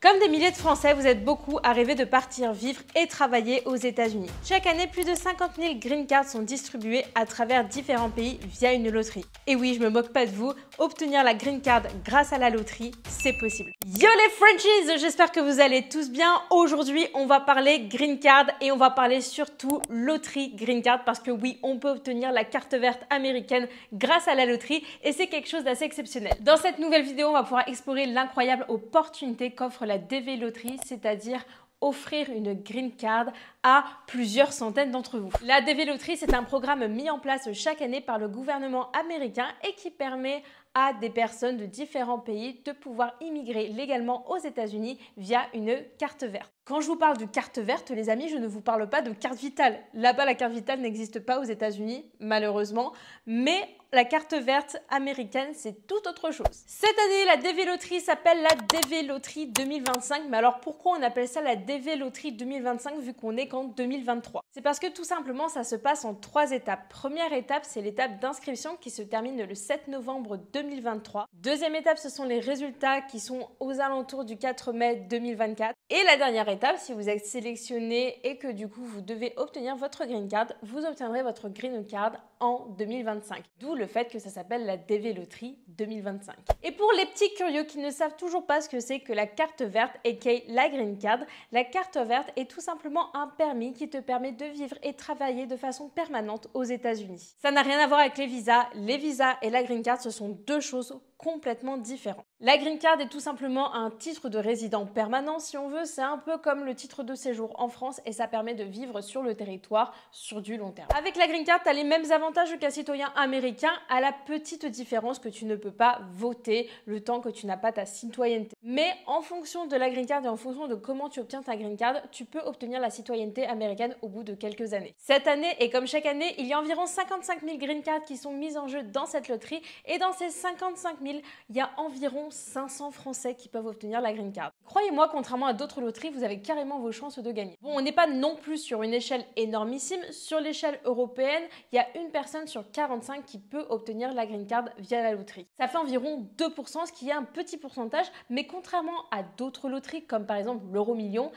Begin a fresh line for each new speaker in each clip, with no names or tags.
Comme des milliers de Français, vous êtes beaucoup à rêver de partir vivre et travailler aux États-Unis. Chaque année, plus de 50 000 green cards sont distribués à travers différents pays via une loterie. Et oui, je me moque pas de vous, obtenir la green card grâce à la loterie, c'est possible. Yo les Frenchies, j'espère que vous allez tous bien. Aujourd'hui, on va parler green card et on va parler surtout loterie green card parce que oui, on peut obtenir la carte verte américaine grâce à la loterie et c'est quelque chose d'assez exceptionnel. Dans cette nouvelle vidéo, on va pouvoir explorer l'incroyable opportunité qu'offre la DV Loterie, c'est-à-dire offrir une green card à plusieurs centaines d'entre vous. La DV Loterie, c'est un programme mis en place chaque année par le gouvernement américain et qui permet à des personnes de différents pays de pouvoir immigrer légalement aux États-Unis via une carte verte. Quand je vous parle de carte verte, les amis, je ne vous parle pas de carte vitale. Là-bas, la carte vitale n'existe pas aux États-Unis, malheureusement, mais la carte verte américaine, c'est tout autre chose. Cette année, la DV Loterie s'appelle la DV Loterie 2025. Mais alors, pourquoi on appelle ça la DV Loterie 2025 vu qu'on est qu'en 2023? C'est parce que tout simplement, ça se passe en 3 étapes. Première étape, c'est l'étape d'inscription qui se termine le 7 novembre 2023. Deuxième étape, ce sont les résultats qui sont aux alentours du 4 mai 2024. Et la dernière étape, si vous êtes sélectionné et que du coup, vous devez obtenir votre green card, vous obtiendrez votre green card en 2025. D'où le fait que ça s'appelle la DV Loterie 2025. Et pour les petits curieux qui ne savent toujours pas ce que c'est que la carte verte aka la green card, la carte verte est tout simplement un permis qui te permet de vivre et travailler de façon permanente aux États-Unis. Ça n'a rien à voir avec les visas. Les visas et la green card, ce sont deux choses complètement différentes. La green card est tout simplement un titre de résident permanent, si on veut. C'est un peu comme le titre de séjour en France et ça permet de vivre sur le territoire sur du long terme. Avec la green card, tu as les mêmes avantages qu'un citoyen américain, à la petite différence que tu ne peux pas voter le temps que tu n'as pas ta citoyenneté. Mais en fonction de la green card et en fonction de comment tu obtiens ta green card, tu peux obtenir la citoyenneté américaine au bout de quelques années. Cette année, et comme chaque année, il y a environ 55 000 green cards qui sont mises en jeu dans cette loterie et dans ces 55 000, il y a environ 500 Français qui peuvent obtenir la green card. Croyez-moi, contrairement à d'autres loteries, vous avez carrément vos chances de gagner. Bon, on n'est pas non plus sur une échelle énormissime. Sur l'échelle européenne, il y a une personne sur 45 qui peut obtenir la green card via la loterie. Ça fait environ 2%, ce qui est un petit pourcentage, mais contrairement à d'autres loteries, comme par exemple l'euro million,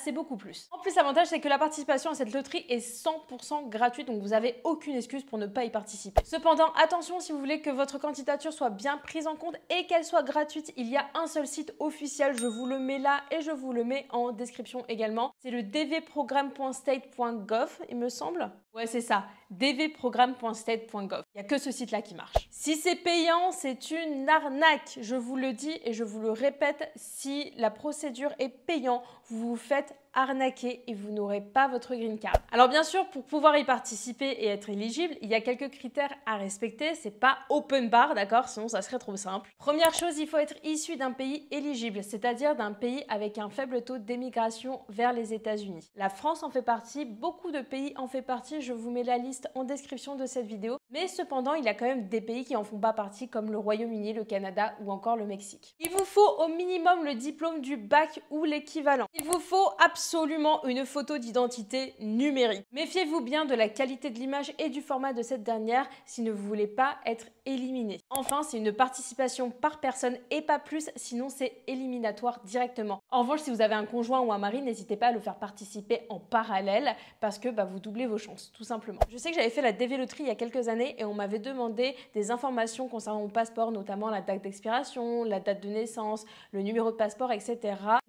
c'est beaucoup plus. En plus, l'avantage, c'est que la participation à cette loterie est 100% gratuite, donc vous n'avez aucune excuse pour ne pas y participer. Cependant, attention, si vous voulez que votre candidature soit bien prise en compte et qu'elle soit gratuite, il y a un seul site officiel, je vous le mets là et je vous le mets en description également. C'est le dvprogramme.state.gov, il me semble. Ouais, c'est ça, dvprogramme.state.gov. Il n'y a que ce site-là qui marche. Si c'est payant, c'est une arnaque. Je vous le dis et je vous le répète, si la procédure est payante, vous vous faites arnaquer et vous n'aurez pas votre green card. Alors bien sûr, pour pouvoir y participer et être éligible, il y a quelques critères à respecter. C'est pas open bar, d'accord? Sinon, ça serait trop simple. Première chose, il faut être issu d'un pays éligible, c'est-à-dire d'un pays avec un faible taux d'émigration vers les États-Unis. La France en fait partie, beaucoup de pays en fait partie. Je vous mets la liste en description de cette vidéo. Mais cependant, il y a quand même des pays qui en font pas partie, comme le Royaume-Uni, le Canada ou encore le Mexique. Il vous faut au minimum le diplôme du bac ou l'équivalent. Il vous faut absolument une photo d'identité numérique. Méfiez-vous bien de la qualité de l'image et du format de cette dernière si vous ne voulez pas être éliminé. Enfin, c'est une participation par personne et pas plus, sinon c'est éliminatoire directement. En revanche, si vous avez un conjoint ou un mari, n'hésitez pas à le faire participer en parallèle parce que vous doublez vos chances, tout simplement. Je sais que j'avais fait la DV Loterie il y a quelques années et on m'avait demandé des informations concernant mon passeport, notamment la date d'expiration, la date de naissance, le numéro de passeport, etc.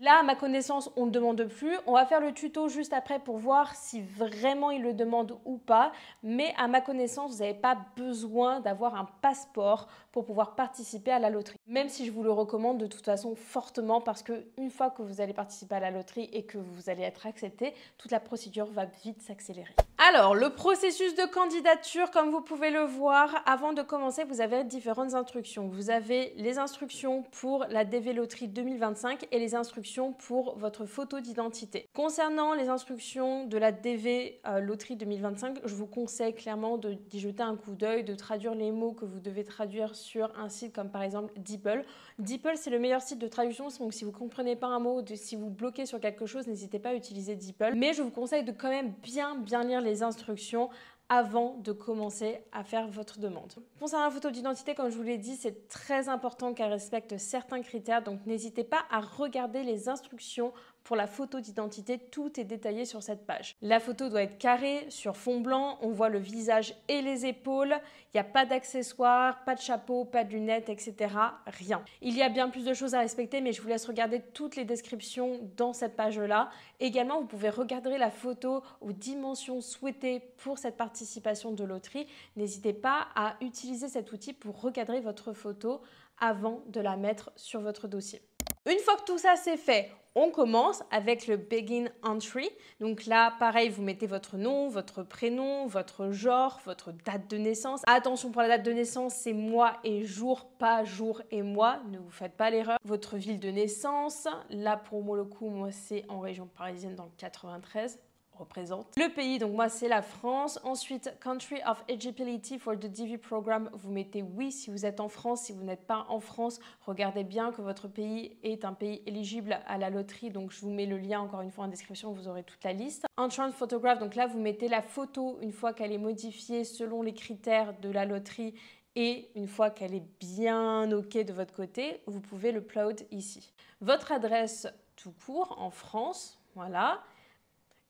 Là, à ma connaissance, on ne demande plus. On va faire le tuto juste après pour voir si vraiment il le demande ou pas. Mais à ma connaissance, vous n'avez pas besoin d'avoir un passeport pour pouvoir participer à la loterie. Même si je vous le recommande de toute façon fortement parce que une fois que vous allez participer à la loterie et que vous allez être accepté, toute la procédure va vite s'accélérer. Alors, le processus de candidature, comme vous pouvez le voir, avant de commencer, vous avez différentes instructions. Vous avez les instructions pour la DV Loterie 2025 et les instructions pour votre photo d'identité. Concernant les instructions de la DV Loterie 2025, je vous conseille clairement d'y jeter un coup d'œil, de traduire les mots que vous devez traduire sur un site comme par exemple DeepL. DeepL, c'est le meilleur site de traduction, donc si vous ne comprenez pas un mot, si vous bloquez sur quelque chose, n'hésitez pas à utiliser DeepL. Mais je vous conseille de quand même bien lire les instructions avant de commencer à faire votre demande. Concernant la photo d'identité, comme je vous l'ai dit, c'est très important qu'elle respecte certains critères, donc n'hésitez pas à regarder les instructions pour la photo d'identité, tout est détaillé sur cette page. La photo doit être carrée, sur fond blanc, on voit le visage et les épaules, il n'y a pas d'accessoires, pas de chapeau, pas de lunettes, etc. Rien. Il y a bien plus de choses à respecter, mais je vous laisse regarder toutes les descriptions dans cette page-là. Également, vous pouvez regarder la photo aux dimensions souhaitées pour cette participation de loterie. N'hésitez pas à utiliser cet outil pour recadrer votre photo avant de la mettre sur votre dossier. Une fois que tout ça c'est fait, on commence avec le Begin Entry. Donc là, pareil, vous mettez votre nom, votre prénom, votre genre, votre date de naissance. Attention pour la date de naissance, c'est mois et jour, pas jour et mois. Ne vous faites pas l'erreur. Votre ville de naissance. Là, pour moi, le coup, moi, c'est en région parisienne dans le 93. Représente. Le pays, donc moi c'est la France. Ensuite, Country of Eligibility for the DV Program, vous mettez oui si vous êtes en France. Si vous n'êtes pas en France, regardez bien que votre pays est un pays éligible à la loterie. Donc je vous mets le lien encore une fois en description, vous aurez toute la liste. Entrance Photograph, donc là vous mettez la photo une fois qu'elle est modifiée selon les critères de la loterie. Et une fois qu'elle est bien OK de votre côté, vous pouvez l'upload ici. Votre adresse tout court en France, voilà.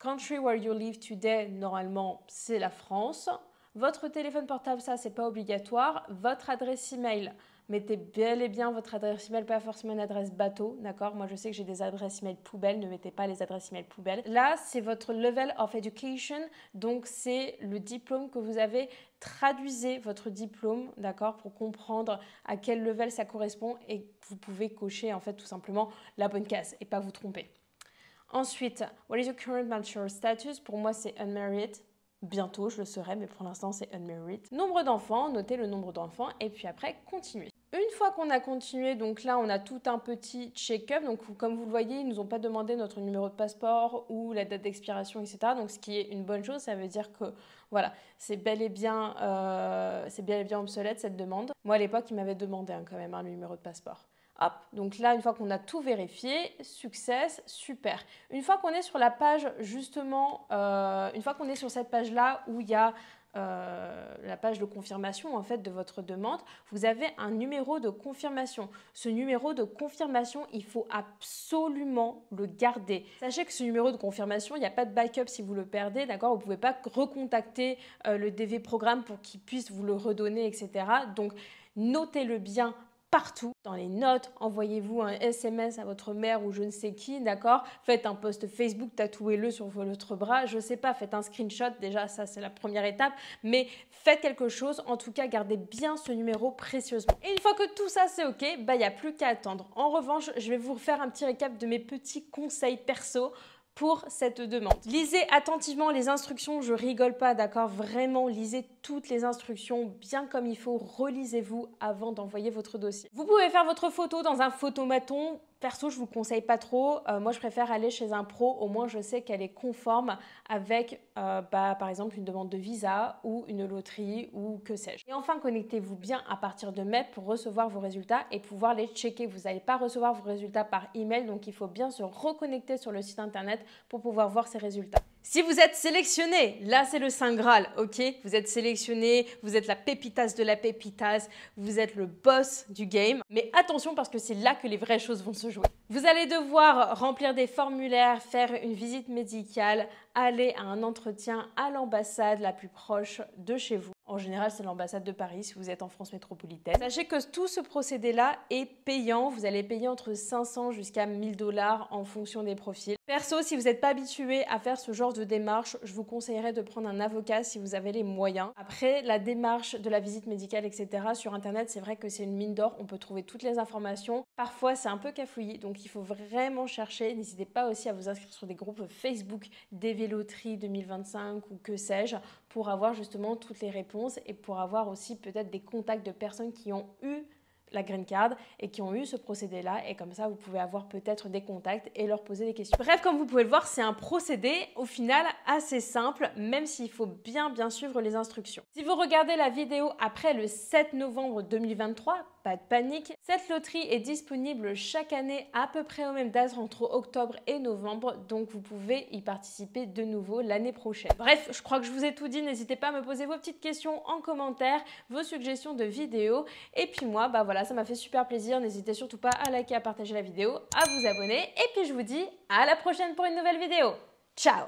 Country where you live today, normalement, c'est la France. Votre téléphone portable, ça, c'est pas obligatoire. Votre adresse email, mettez bel et bien votre adresse email, pas forcément une adresse bateau, d'accord? Moi, je sais que j'ai des adresses email poubelles, ne mettez pas les adresses email poubelles. Là, c'est votre level of education, donc c'est le diplôme que vous avez. Traduisez votre diplôme, d'accord, pour comprendre à quel level ça correspond et vous pouvez cocher, en fait, tout simplement la bonne case et pas vous tromper. Ensuite, what is your current marital status? Pour moi, c'est unmarried. Bientôt, je le serai, mais pour l'instant, c'est unmarried. Nombre d'enfants, notez le nombre d'enfants et puis après, continuez. Une fois qu'on a continué, donc là, on a tout un petit check-up. Donc, comme vous le voyez, ils ne nous ont pas demandé notre numéro de passeport ou la date d'expiration, etc. Donc, ce qui est une bonne chose, ça veut dire que, voilà, c'est bel et bien obsolète cette demande. Moi, à l'époque, ils m'avaient demandé quand même le numéro de passeport. Hop, donc là, une fois qu'on a tout vérifié, success, super. Une fois qu'on est sur la page, justement, une fois qu'on est sur cette page-là où il y a la page de confirmation en fait de votre demande, vous avez un numéro de confirmation. Ce numéro de confirmation, il faut absolument le garder. Sachez que ce numéro de confirmation, il n'y a pas de backup si vous le perdez, d'accord? Vous ne pouvez pas recontacter le DV Programme pour qu'il puisse vous le redonner, etc. Donc, notez-le bien partout, dans les notes, envoyez-vous un SMS à votre mère ou je ne sais qui, d'accord? Faites un post Facebook, tatouez-le sur votre bras, je ne sais pas, faites un screenshot, déjà ça c'est la première étape, mais faites quelque chose, en tout cas gardez bien ce numéro précieusement. Et une fois que tout ça c'est OK, il n'y a plus qu'à attendre. En revanche, je vais vous faire un petit récap de mes petits conseils perso pour cette demande. Lisez attentivement les instructions, je rigole pas, d'accord? Vraiment, lisez toutes les instructions bien comme il faut, relisez-vous avant d'envoyer votre dossier. Vous pouvez faire votre photo dans un photomaton. Perso, je ne vous conseille pas trop. Moi, je préfère aller chez un pro. Au moins, je sais qu'elle est conforme avec, par exemple, une demande de visa ou une loterie ou que sais-je. Et enfin, connectez-vous bien à partir de mai pour recevoir vos résultats et pouvoir les checker. Vous n'allez pas recevoir vos résultats par email, donc il faut bien se reconnecter sur le site internet pour pouvoir voir ces résultats. Si vous êtes sélectionné, là c'est le Saint Graal, ok? Vous êtes sélectionné, vous êtes la pépitas de la pépitas, vous êtes le boss du game. Mais attention parce que c'est là que les vraies choses vont se jouer. Vous allez devoir remplir des formulaires, faire une visite médicale, aller à un entretien à l'ambassade la plus proche de chez vous. En général, c'est l'ambassade de Paris si vous êtes en France métropolitaine. Sachez que tout ce procédé-là est payant. Vous allez payer entre 500 jusqu'à 1000 $ en fonction des profils. Perso, si vous n'êtes pas habitué à faire ce genre de démarche, je vous conseillerais de prendre un avocat si vous avez les moyens. Après, la démarche de la visite médicale, etc. sur Internet, c'est vrai que c'est une mine d'or. On peut trouver toutes les informations. Parfois, c'est un peu cafouillis, donc il faut vraiment chercher. N'hésitez pas aussi à vous inscrire sur des groupes Facebook, DV Loterie 2025 ou que sais-je, pour avoir justement toutes les réponses et pour avoir aussi peut-être des contacts de personnes qui ont eu la green card et qui ont eu ce procédé-là, et comme ça vous pouvez avoir peut-être des contacts et leur poser des questions. Bref, comme vous pouvez le voir, c'est un procédé au final assez simple, même s'il faut bien suivre les instructions. Si vous regardez la vidéo après le 7 novembre 2023, pas de panique, cette loterie est disponible chaque année à peu près aux mêmes dates entre octobre et novembre, donc vous pouvez y participer de nouveau l'année prochaine. Bref, je crois que je vous ai tout dit, n'hésitez pas à me poser vos petites questions en commentaire, vos suggestions de vidéos, et puis moi, bah voilà, ça m'a fait super plaisir, n'hésitez surtout pas à liker, à partager la vidéo, à vous abonner, et puis je vous dis à la prochaine pour une nouvelle vidéo. Ciao!